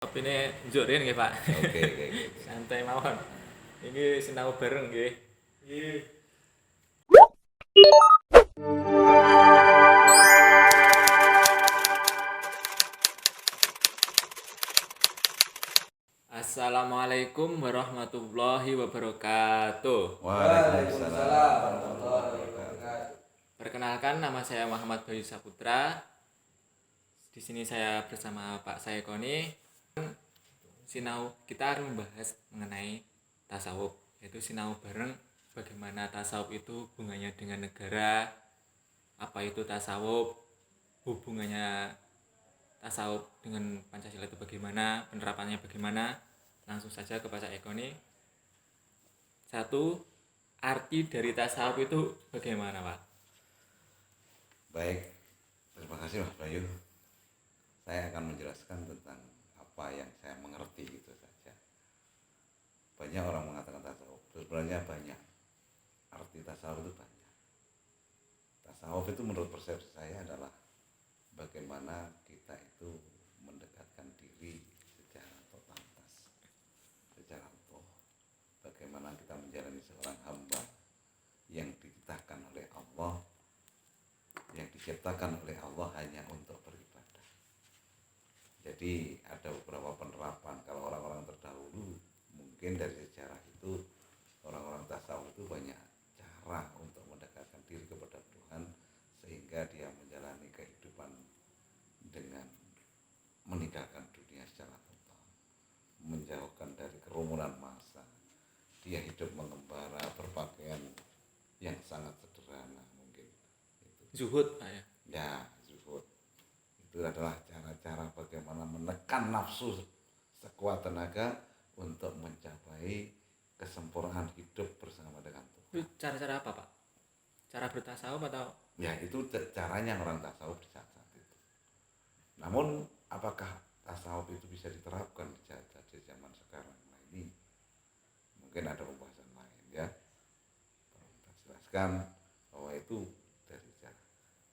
Opine njurin nggih, Pak. Oke, oke, oke. Santai mawon. Iki sinau bareng nggih. Nggih. Assalamualaikum warahmatullahi wabarakatuh. Waalaikumsalam warahmatullahi wabarakatuh. Perkenalkan, nama saya Muhammad Bayu Saputra. Di sini saya bersama Pak Saekoni. Kita akan membahas mengenai tasawuf, yaitu sinau bareng bagaimana tasawuf itu hubungannya dengan negara, apa itu tasawuf, hubungannya tasawuf dengan Pancasila itu bagaimana, penerapannya bagaimana. Langsung saja ke Pak Saekoni. 1. Arti dari tasawuf itu bagaimana, Pak? Baik, terima kasih Mas Bayu. Saya akan menjelaskan tentang apa yang saya mengerti itu saja. Banyak orang mengatakan tasawuf, sebenarnya banyak. Arti tasawuf itu banyak. Tasawuf itu menurut persepsi saya adalah bagaimana kita itu mendekatkan diri secara totalitas, secara utuh. Bagaimana kita menjalani seorang hamba yang dititahkan oleh Allah, yang diciptakan oleh Allah hanya untuk beribadah. Jadi ada beberapa penerapan. Kalau orang-orang terdahulu, mungkin dari sejarah itu orang-orang tasawuf itu banyak cara untuk mendekatkan diri kepada Tuhan, sehingga dia menjalani kehidupan dengan meninggalkan dunia secara total, menjauhkan dari kerumunan massa. Dia hidup mengembara, berpakaian yang sangat sederhana mungkin. Zuhud, Pak ya. Ya, zuhud. Itu adalah cara-cara bagaimana menekan nafsu sekuat tenaga untuk mencapai kesempurnaan hidup bersama dengan Tuhan. Itu cara-cara apa, Pak? Cara bertasawuf atau? Ya, itu caranya orang tasawuf di saat-saat itu. Namun, apakah tasawuf itu bisa diterapkan di zaman sekarang? Nah, ini mungkin ada pembahasan lain ya. Kita jelaskan bahwa itu dari cara.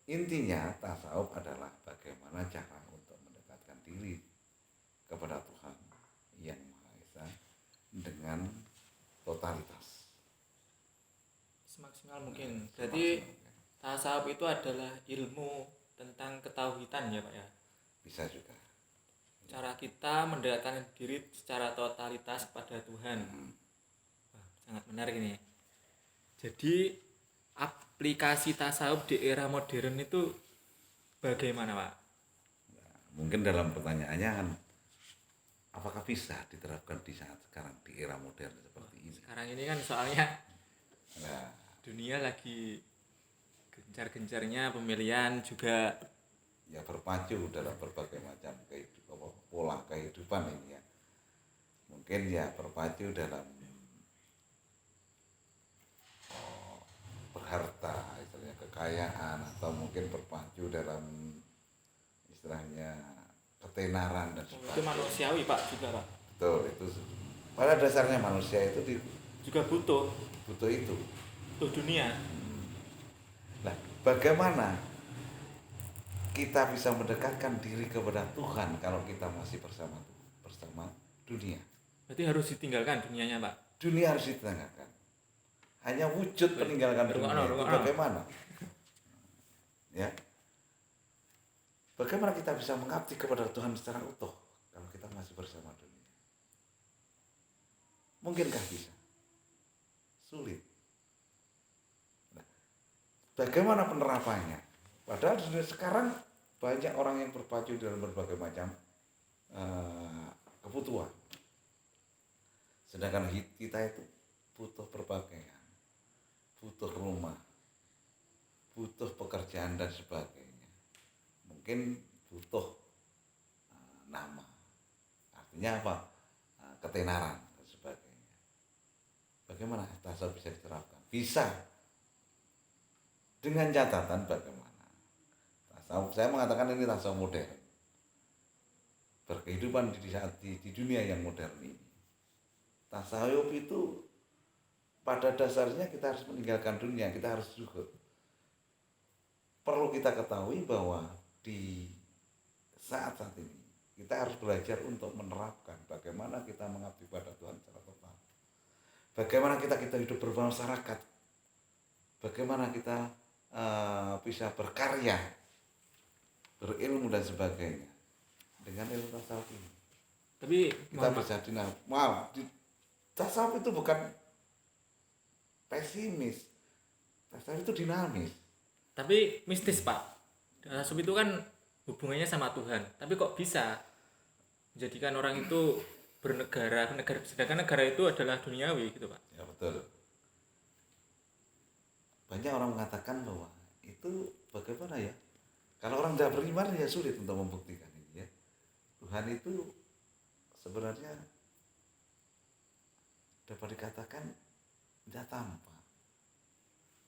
Intinya tasawuf adalah bagaimana cara untuk mendekatkan diri kepada Tuhan yang Maha Esa dengan totalitas. Semaksimal mungkin. Berarti tasawuf itu adalah ilmu tentang ketauhidan ya, Pak ya. Bisa juga. Cara kita mendekatkan diri secara totalitas kepada Tuhan. Wah, sangat menarik ini. Jadi aplikasi tasawuf di era modern itu bagaimana, Pak? Mungkin dalam pertanyaannya kan, apakah bisa diterapkan di saat sekarang di era modern seperti ini? Sekarang ini kan soalnya Nah, dunia lagi gencar-gencarnya pemilihan juga ya berpacu dalam berbagai macam pola kehidupan ini ya. Mungkin ya berpacu dalam berharta, istilahnya kekayaan, atau mungkin berpacu dalam istilahnya ketenaran dan itu sebagainya. manusiawi, Pak, juga, Pak. Betul, itu pada dasarnya manusia itu Juga butuh itu. dunia. Nah, bagaimana kita bisa mendekatkan diri kepada Tuhan kalau kita masih bersama dunia? Berarti harus ditinggalkan dunianya, Pak. Dunia harus ditinggalkan. Hanya wujud meninggalkan dunia itu bagaimana? Ya. Bagaimana kita bisa mengabdi kepada Tuhan secara utuh kalau kita masih bersama dunia? Mungkinkah bisa? Sulit. Nah, bagaimana penerapannya? Padahal sekarang banyak orang yang berpacu dalam berbagai macam kebutuhan. Sedangkan kita itu butuh berpakaian, butuh rumah, butuh pekerjaan dan sebagainya. Mungkin butuh nama. Artinya apa? Ketenaran dan sebagainya. Bagaimana tasawuf bisa diterapkan? Bisa. Dengan catatan bagaimana? Tasawuf, saya mengatakan ini tasawuf modern. Berkehidupan di dunia yang modern ini. Tasawuf itu pada dasarnya kita harus meninggalkan dunia, kita harus zuhud. Perlu kita ketahui bahwa di saat-saat ini Kita harus belajar untuk menerapkan bagaimana kita mengabdi pada Tuhan secara total. Bagaimana kita hidup bermasyarakat. Bagaimana kita bisa berkarya, berilmu dan sebagainya. Dengan ilmu tasawuf ini. Tapi Kita bisa tasawuf itu bukan pesimis. Tasawuf itu dinamis. tapi mistis Pak. Tasawuf itu kan hubungannya sama Tuhan. Tapi kok bisa menjadikan orang itu bernegara, sedangkan negara itu adalah duniawi gitu Pak. Ya betul. Banyak orang mengatakan bahwa itu bagaimana ya? Kalau orang tidak beriman ya sulit untuk membuktikan ini ya. Tuhan itu sebenarnya dapat dikatakan tidak tampak.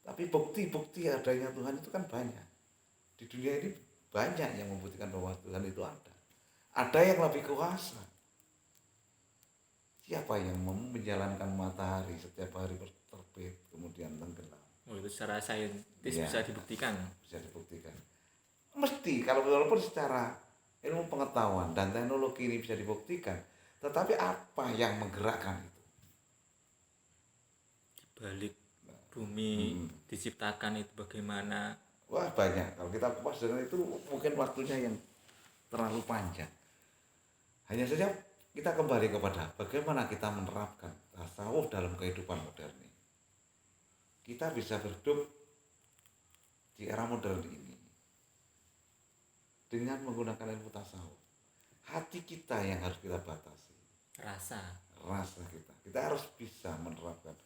Tapi bukti-bukti adanya Tuhan itu kan banyak. Di dunia ini banyak yang membuktikan bahwa Tuhan itu ada. Ada yang lebih kuasa. Siapa yang menjalankan matahari setiap hari terbit kemudian tenggelam? Oh, itu secara saintis Ya, bisa dibuktikan. bisa dibuktikan. Mesti kalau walaupun secara ilmu pengetahuan dan teknologi ini bisa dibuktikan, tetapi apa yang menggerakkan itu? Balik bumi diciptakan itu bagaimana? Wah banyak. Kalau kita kupas dengan itu mungkin waktunya yang terlalu panjang. Hanya saja kita kembali kepada bagaimana kita menerapkan tasawuf dalam kehidupan modern ini. Kita bisa hidup di era modern ini dengan menggunakan ilmu tasawuf. Hati kita yang harus kita batasi. Rasa kita harus bisa menerapkan.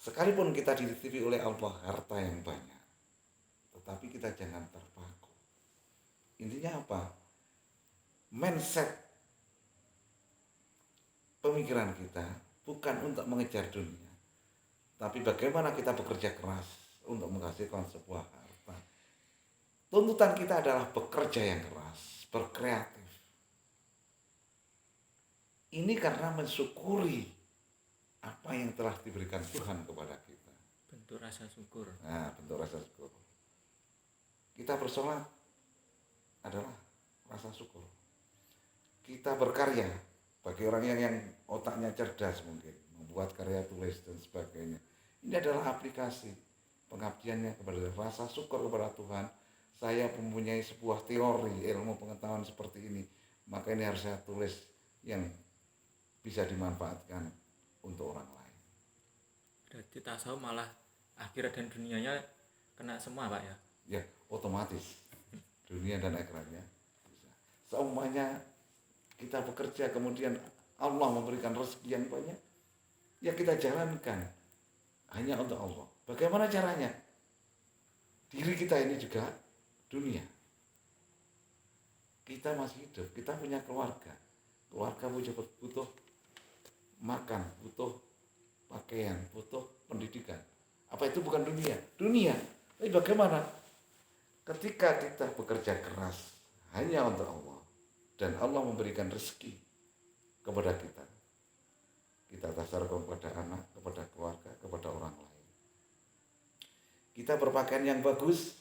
Sekalipun kita dititipi oleh Allah harta yang banyak, tetapi kita jangan terpaku. Intinya apa? Mindset pemikiran kita bukan untuk mengejar dunia, tapi bagaimana kita bekerja keras untuk menghasilkan sebuah harta. Tuntutan kita adalah bekerja yang keras, berkreatif. Ini karena mensyukuri apa yang telah diberikan Tuhan kepada kita. Bentuk rasa syukur. Nah, bentuk rasa syukur. Kita bersolat adalah rasa syukur. Kita berkarya bagi orang yang otaknya cerdas mungkin, membuat karya tulis dan sebagainya. Ini adalah aplikasi pengabdiannya kepada rasa syukur kepada Tuhan. Saya mempunyai sebuah teori ilmu pengetahuan seperti ini, maka ini harus saya tulis yang bisa dimanfaatkan untuk orang lain. Berarti tasawuf malah akhirat dan dunianya kena semua Pak ya? Ya otomatis dunia dan akhiratnya bisa. Semuanya kita bekerja kemudian Allah memberikan rezeki yang banyak, ya kita jalankan hanya untuk Allah. Bagaimana caranya? Diri kita ini juga dunia. Kita masih hidup, kita punya keluarga. Keluarga butuh makan, butuh pakaian, butuh pendidikan. Apa itu bukan dunia? Dunia. Tapi bagaimana? Ketika kita bekerja keras hanya untuk Allah dan Allah memberikan rezeki kepada kita, kita tasarruf kepada anak, kepada keluarga, kepada orang lain. Kita berpakaian yang bagus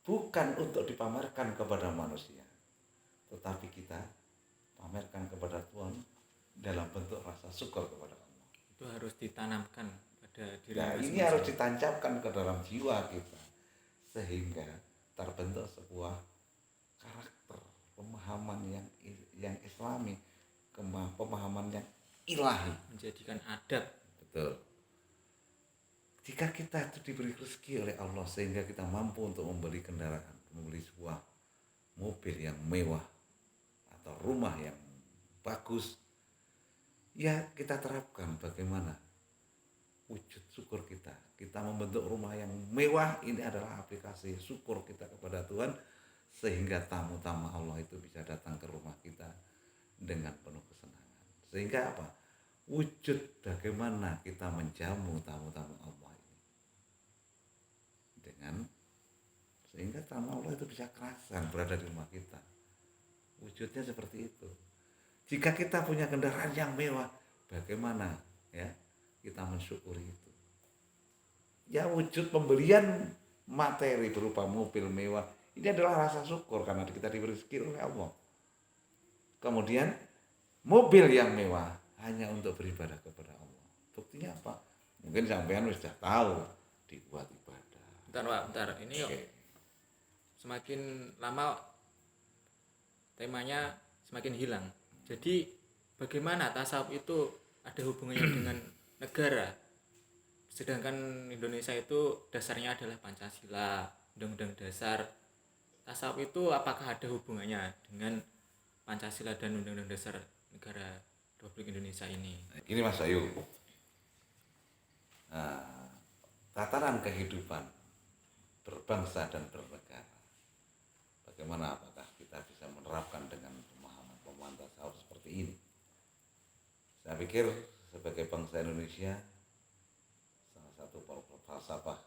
bukan untuk dipamerkan kepada manusia, tetapi kita pamerkan kepada Tuhan dalam bentuk rasa syukur kepada Allah. Itu harus ditanamkan pada diri Nah, ini harus ditancapkan ke dalam jiwa kita sehingga terbentuk sebuah karakter, pemahaman yang islami, pemahaman yang ilahi, menjadikan adab. betul. Jika kita itu diberi rezeki oleh Allah sehingga kita mampu untuk membeli kendaraan, membeli sebuah mobil yang mewah atau rumah yang bagus, ya kita terapkan bagaimana wujud syukur kita. Kita membentuk rumah yang mewah, ini adalah aplikasi syukur kita kepada Tuhan sehingga tamu-tamu Allah itu bisa datang ke rumah kita dengan penuh kesenangan. Sehingga apa? Wujud bagaimana kita menjamu tamu-tamu Allah ini. Sehingga tamu Allah itu bisa kerasan berada di rumah kita. Wujudnya seperti itu. Jika kita punya kendaraan yang mewah, bagaimana ya kita mensyukuri itu? Ya wujud pembelian materi berupa mobil mewah ini adalah rasa syukur karena kita diberi rezeki oleh Allah. kemudian mobil yang mewah hanya untuk beribadah kepada Allah. Buktinya apa? Mungkin sampean sudah tahu dibuat ibadah. Bentar Pak, bentar. Ini yuk. Oke. Semakin lama temanya semakin hilang. Jadi bagaimana tasawuf itu ada hubungannya dengan negara? Sedangkan Indonesia itu dasarnya adalah Pancasila, Undang-Undang Dasar. Tasawuf itu apakah ada hubungannya dengan Pancasila dan Undang-Undang Dasar negara Republik Indonesia ini? Ini Mas Ayu. Nah, tatanan kehidupan berbangsa dan bernegara. Bagaimana, apakah kita bisa menerapkan dengan pemahaman tasawuf seperti ini? Saya pikir sebagai bangsa Indonesia, salah satu falsafah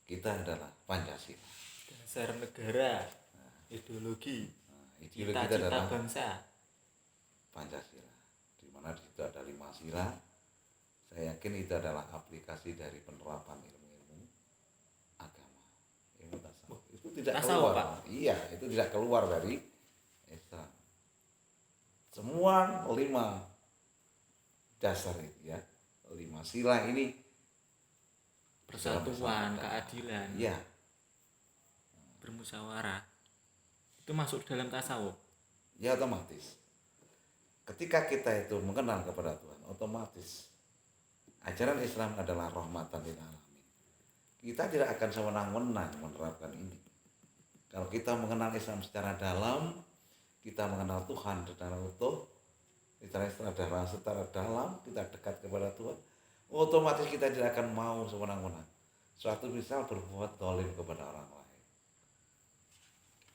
kita adalah Pancasila. Dasar negara, ideologi, Ideologi kita cita-cita adalah bangsa. Pancasila, di mana di situ ada 5 sila. Saya yakin itu adalah aplikasi dari penerapan ilmu agama, ilmu tasawuf. Itu tidak Tasawuf, keluar. Pak? Iya, itu tidak keluar dari Islam. Semua 5 dasar itu ya, 5 sila ini Persatuan, bersama-sama. keadilan, Iya, bermusyawarah. Itu masuk dalam tasawuf. ya otomatis. Ketika kita itu mengenal kepada Tuhan, otomatis ajaran Islam adalah rahmatan lil alamin. Kita tidak akan sewenang-wenang menerapkan ini. Kalau kita mengenal Islam secara dalam, kita mengenal Tuhan secara utuh, secara dalam, kita dekat kepada Tuhan, otomatis kita tidak akan mau sewenang-wenang. Suatu misal berbuat zalim kepada orang lain,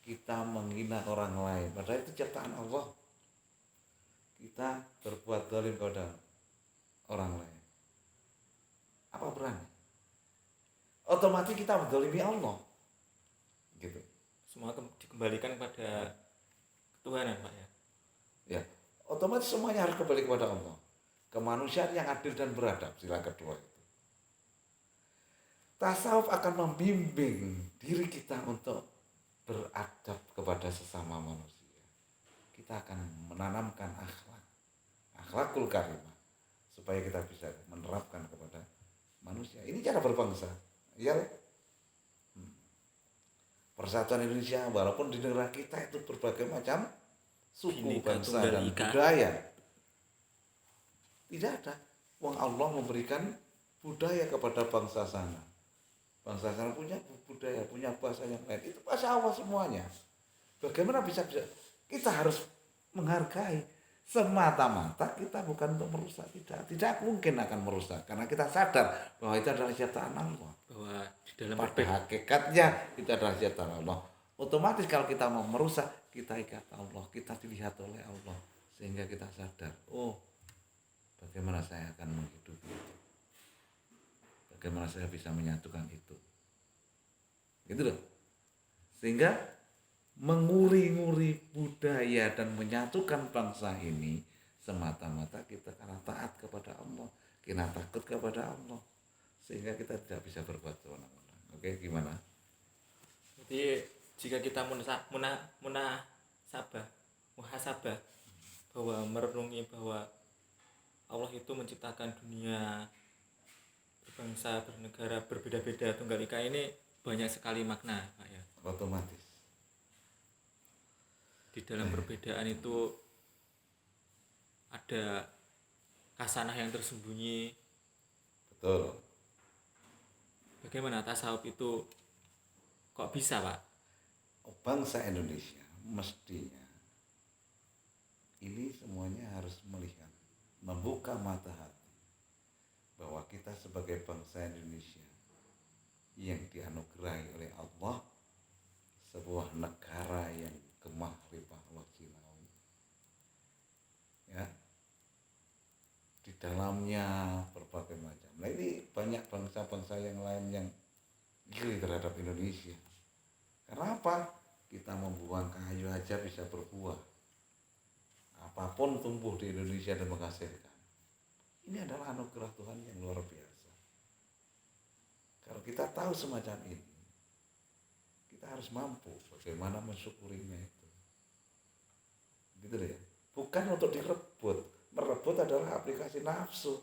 kita menghina orang lain, padahal itu ciptaan Allah. Kita berbuat zalim kepada orang lain, apa berani? Otomatis kita menzalimi Allah, gitu. Semua dikembalikan kepada ketuhanan, Pak ya. Ya, otomatis semuanya harus kembali kepada Allah. Kemanusiaan yang adil dan beradab, sila kedua itu. Tasawuf akan membimbing diri kita untuk beradab kepada sesama manusia. Kita akan menanamkan akhlakul karimah, supaya kita bisa menerapkan kepada manusia. Ini cara berbangsa. Ya, Persatuan Indonesia, walaupun di negara kita itu berbagai macam suku, Bhinneka bangsa, Tunggal dan Ika. budaya, tidak ada. Wong Allah memberikan budaya kepada bangsa sana. Bangsa sana punya budaya, punya bahasa yang lain. Itu bahasa Allah semuanya. Bagaimana bisa kita harus menghargai. Semata-mata kita bukan untuk merusak, tidak mungkin akan merusak, karena kita sadar bahwa itu adalah ciptaan Allah. Bahwa di dalam Pada hakikatnya itu adalah ciptaan Allah. Otomatis kalau kita mau merusak, kita ikat Allah, kita dilihat oleh Allah, sehingga kita sadar, oh, bagaimana saya akan menghidupi itu, bagaimana saya bisa menyatukan itu, gitu loh. Sehingga menguri-nguri budaya dan menyatukan bangsa ini semata-mata kita karena taat kepada Allah, kita takut kepada Allah, sehingga kita tidak bisa berbuat sewenang-wenang. Oke, gimana? Jadi jika kita muhasabah bahwa merenungi bahwa Allah itu menciptakan dunia berbangsa, bernegara, berbeda-beda, tunggal ika, ini banyak sekali makna, Pak ya. Otomatis. Di dalam perbedaan itu ada kasanah yang tersembunyi. Betul. Bagaimana tasawuf itu kok bisa, Pak? Bangsa Indonesia mestinya ini semuanya harus melihat, membuka mata hati bahwa kita sebagai bangsa Indonesia yang dianugerahi oleh Allah, sebuah negara yang gemah ripah Allah Cilawi, ya, di dalamnya berbagai macam. Nah, ini banyak bangsa-bangsa yang lain yang iri terhadap Indonesia. Karena apa? Kita membuang kayu aja bisa berbuah. Apapun tumbuh di Indonesia dan menghasilkan. Ini adalah anugerah Tuhan yang luar biasa. Kalau kita tahu semacam ini, kita harus mampu bagaimana mensyukurinya itu. bukan untuk direbut. Merebut adalah aplikasi nafsu.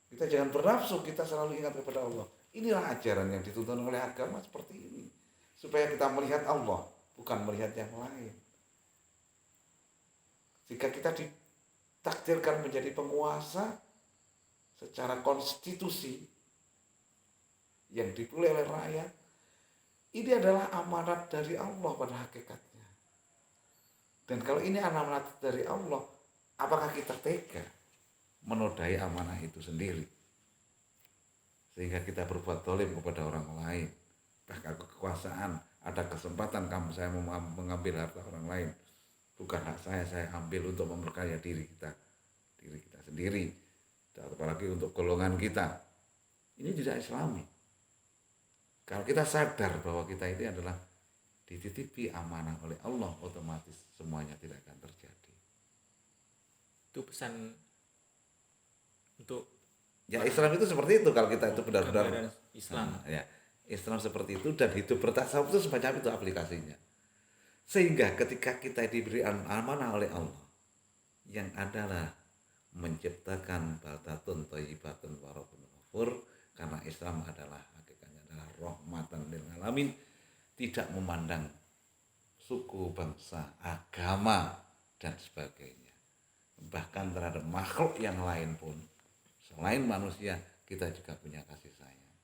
Kita jangan bernafsu, kita selalu ingat kepada Allah. Inilah ajaran yang dituntun oleh agama seperti ini. Supaya kita melihat Allah, bukan melihat yang lain. Jika kita ditakdirkan menjadi penguasa secara konstitusi yang dipilih oleh rakyat, ini adalah amanat dari Allah pada hakikatnya. Dan kalau ini amanat dari Allah, apakah kita tega menodai amanah itu sendiri? Sehingga kita berbuat zalim kepada orang lain. Bahkan kekuasaan, ada kesempatan saya mengambil harta orang lain. Bukan hak saya ambil untuk memperkaya diri kita sendiri. Dan apalagi untuk golongan kita. Ini tidak islami. Kalau kita sadar bahwa kita ini adalah dititipi amanah oleh Allah, otomatis semuanya tidak akan terjadi. Itu pesan untuk Ya Islam itu seperti itu, kalau kita itu benar-benar gambaran Islam. ya, Islam seperti itu, dan hidup bertasawuf itu semacam itu aplikasinya. Sehingga ketika kita diberi amanah oleh Allah, yang adalah menciptakan baldatun thayyibatun wa rabbun ghafur, karena Islam adalah hakikatnya adalah rahmatan lil alamin, tidak memandang suku, bangsa, agama dan sebagainya. Bahkan terhadap makhluk yang lain pun selain manusia, kita juga punya kasih sayang.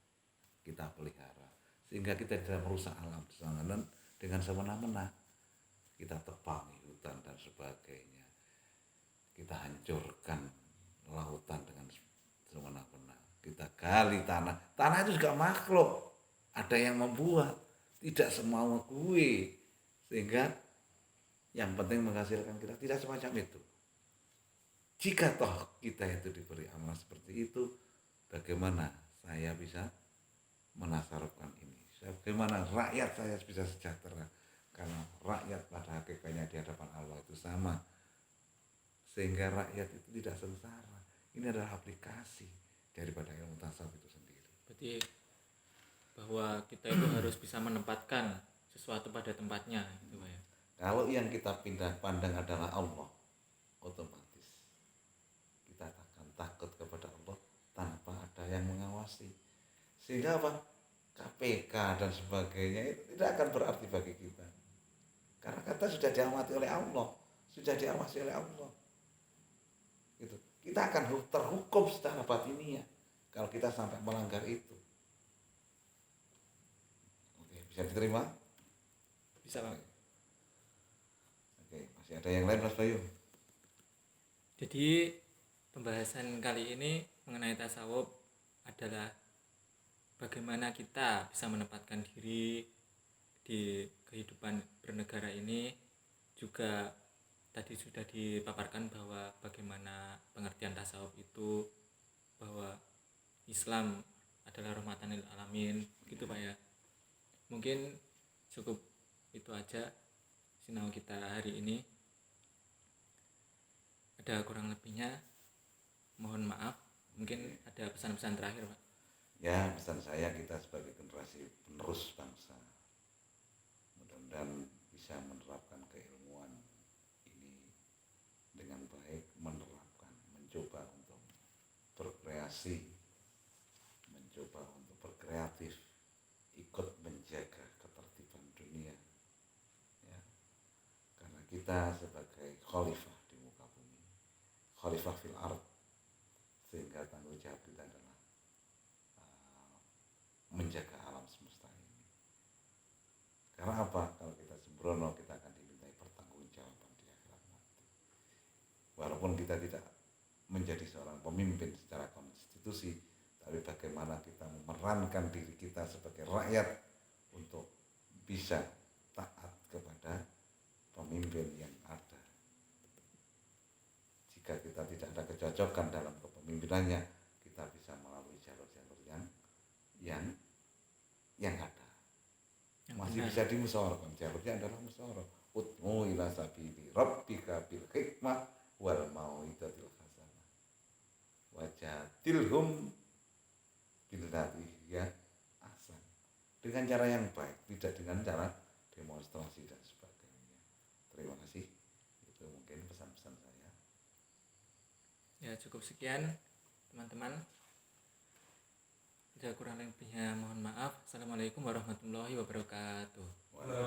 Kita pelihara sehingga kita tidak merusak alam dengan semena-mena. Kita tebangi hutan dan sebagainya. Kita hancurkan lautan dengan semena-mena. Kita gali tanah. Tanah itu juga makhluk. Ada yang membuat, tidak semau gue. Sehingga yang penting menghasilkan kita, tidak semacam itu. Jika toh kita itu diberi amanah seperti itu, bagaimana saya bisa menasarufkan ini? Bagaimana rakyat saya bisa sejahtera? Karena rakyat pada hakikatnya di hadapan Allah itu sama. Sehingga rakyat itu tidak sengsara. Ini adalah aplikasi daripada ilmu tasawuf itu sendiri. Berarti bahwa kita itu harus bisa menempatkan sesuatu pada tempatnya, gitu Pak ya. Kalau yang kita pindah pandang adalah Allah, otomatis kita akan takut kepada Allah tanpa ada yang mengawasi. Sehingga apa? KPK dan sebagainya itu tidak akan berarti bagi kita. Karena kita sudah diamati oleh Allah, sudah diawasi oleh Allah. Gitu. Kita akan terhukum secara batiniah kalau kita sampai melanggar itu. Oke, bisa diterima? Bisa Pak. Oke, masih ada yang lain Mas Bayu? Jadi pembahasan kali ini mengenai tasawuf adalah bagaimana kita bisa menempatkan diri di kehidupan bernegara ini. Juga tadi sudah dipaparkan bahwa bagaimana pengertian tasawuf itu, bahwa Islam adalah rahmatan lil alamin, gitu Pak ya. Mungkin cukup itu aja sinau kita hari ini. Ada kurang lebihnya mohon maaf. Mungkin ada pesan-pesan terakhir Pak. Ya, pesan saya, kita sebagai generasi penerus bangsa mudah-mudahan bisa menerapkan keilmuan ini dengan baik, mencoba untuk berkreasi, mencoba untuk berkreatif, ikut menjaga ketertiban dunia, ya. Karena kita sebagai khalifah di muka bumi, khalifah fil ard, sehingga tanggung jawab kita adalah menjaga alam semesta ini. Karena apa? Kalau kita sembrono, kita akan dimintai pertanggungjawaban di akhirat nanti. Walaupun kita tidak menjadi seorang pemimpin secara konstitusi, tapi bagaimana kita memerankan diri kita sebagai rakyat untuk bisa taat kepada pemimpin yang ada. Jika kita tidak ada kecocokan dalam kepemimpinannya, kita bisa melalui jalur-jalur yang ada. Masih bisa dimusyawarahkan. Jalurnya adalah musyawarah. Ud'u ila sabili rabbika bil hikmah wal mau'izatil hasanah. Wajadilhum billati hiya ahsan. Dengan cara yang baik, tidak dengan cara demonstrasi dan sebagainya. Terima kasih. Itu mungkin pesan pesan-pesan saya. Ya cukup sekian teman-teman. Jika kurang lebihnya mohon maaf. Assalamualaikum warahmatullahi wabarakatuh. Waalaikumsalam.